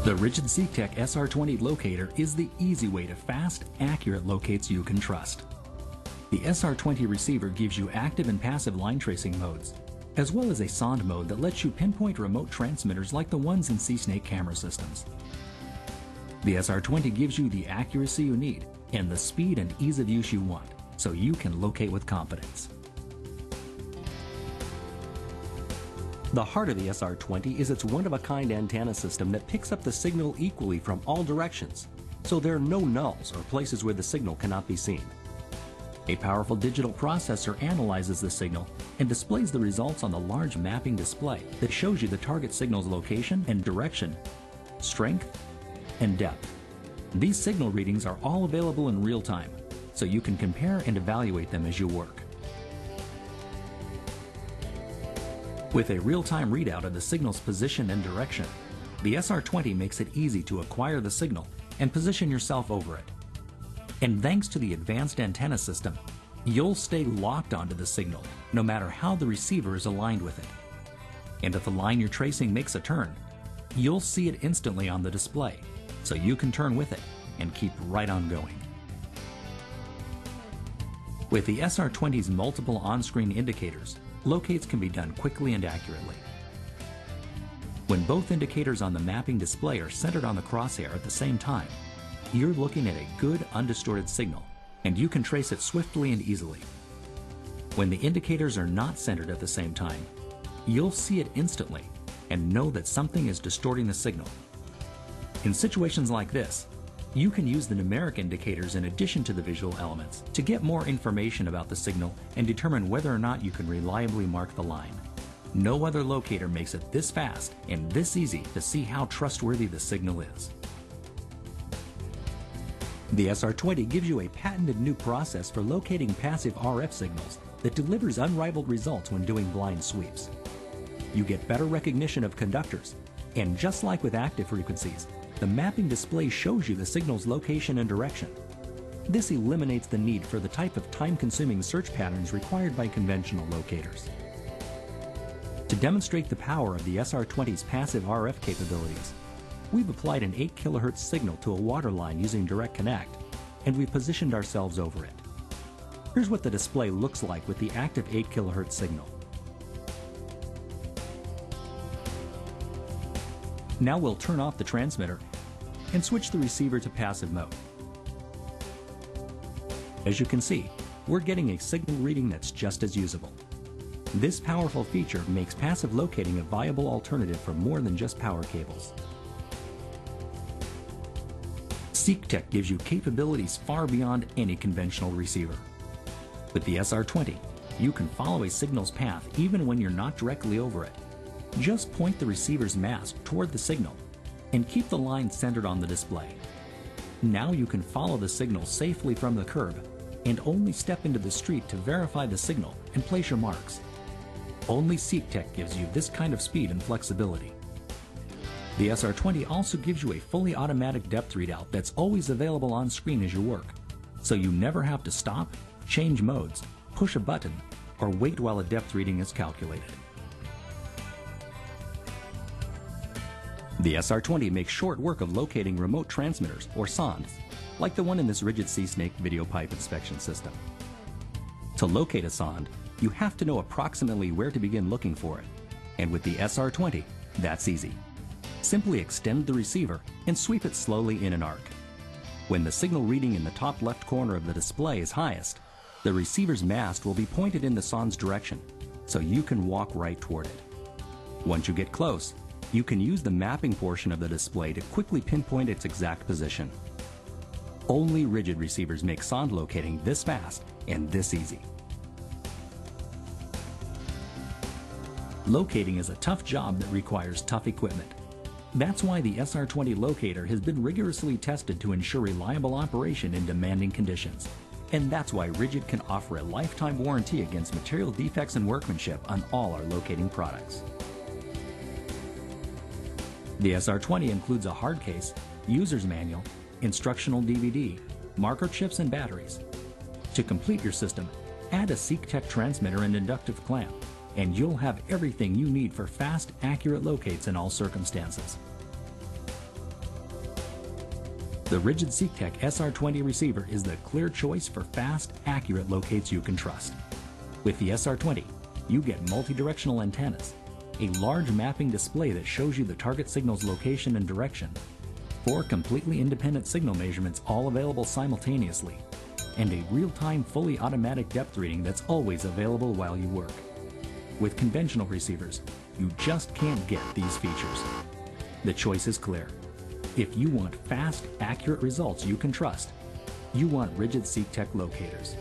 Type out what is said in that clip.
The Ridgid SeekTech SR-20 locator is the easy way to fast, accurate locates you can trust. The SR-20 receiver gives you active and passive line tracing modes, as well as a sonde mode that lets you pinpoint remote transmitters like the ones in SeeSnake camera systems. The SR-20 gives you the accuracy you need and the speed and ease of use you want, so you can locate with confidence. The heart of the SR-20 is its one-of-a-kind antenna system that picks up the signal equally from all directions, so there are no nulls or places where the signal cannot be seen. A powerful digital processor analyzes the signal and displays the results on the large mapping display that shows you the target signal's location and direction, strength, and depth. These signal readings are all available in real time, so you can compare and evaluate them as you work. With a real-time readout of the signal's position and direction, the SR-20 makes it easy to acquire the signal and position yourself over it. And thanks to the advanced antenna system, you'll stay locked onto the signal no matter how the receiver is aligned with it. And if the line you're tracing makes a turn, you'll see it instantly on the display, so you can turn with it and keep right on going. With the SR-20's multiple on-screen indicators, locates can be done quickly and accurately. When both indicators on the mapping display are centered on the crosshair at the same time, you're looking at a good undistorted signal, and you can trace it swiftly and easily. When the indicators are not centered at the same time, you'll see it instantly and know that something is distorting the signal. In situations like this, you can use the numeric indicators in addition to the visual elements to get more information about the signal and determine whether or not you can reliably mark the line. No other locator makes it this fast and this easy to see how trustworthy the signal is. The SR-20 gives you a patented new process for locating passive RF signals that delivers unrivaled results when doing blind sweeps. You get better recognition of conductors, and just like with active frequencies, the mapping display shows you the signal's location and direction. This eliminates the need for the type of time-consuming search patterns required by conventional locators. To demonstrate the power of the SR-20's passive RF capabilities, we've applied an 8 kHz signal to a water line using Direct Connect, and we've positioned ourselves over it. Here's what the display looks like with the active 8 kHz signal. Now we'll turn off the transmitter and switch the receiver to passive mode. As you can see, we're getting a signal reading that's just as usable. This powerful feature makes passive locating a viable alternative for more than just power cables. SeekTech gives you capabilities far beyond any conventional receiver. With the SR-20, you can follow a signal's path even when you're not directly over it. Just point the receiver's mast toward the signal and keep the line centered on the display. Now you can follow the signal safely from the curb and only step into the street to verify the signal and place your marks. Only SeekTech gives you this kind of speed and flexibility. The SR-20 also gives you a fully automatic depth readout that's always available on screen as you work, so you never have to stop, change modes, push a button, or wait while a depth reading is calculated. The SR-20 makes short work of locating remote transmitters, or sondes, like the one in this Ridgid SeeSnake video pipe inspection system. To locate a sonde, you have to know approximately where to begin looking for it, and with the SR-20, that's easy. Simply extend the receiver and sweep it slowly in an arc. When the signal reading in the top left corner of the display is highest, the receiver's mast will be pointed in the sonde's direction, so you can walk right toward it. Once you get close, you can use the mapping portion of the display to quickly pinpoint its exact position. Only Ridgid receivers make sonde locating this fast and this easy. Locating is a tough job that requires tough equipment. That's why the SR-20 locator has been rigorously tested to ensure reliable operation in demanding conditions. And that's why Ridgid can offer a lifetime warranty against material defects and workmanship on all our locating products. The SR-20 includes a hard case, user's manual, instructional DVD, marker chips, and batteries. To complete your system, add a SeekTech transmitter and inductive clamp, and you'll have everything you need for fast, accurate locates in all circumstances. The Ridgid SeekTech SR-20 receiver is the clear choice for fast, accurate locates you can trust. With the SR-20, you get multi-directional antennas, a large mapping display that shows you the target signal's location and direction, 4 completely independent signal measurements all available simultaneously, and a real-time fully automatic depth reading that's always available while you work. With conventional receivers, you just can't get these features. The choice is clear. If you want fast, accurate results you can trust, you want Ridgid SeekTech locators.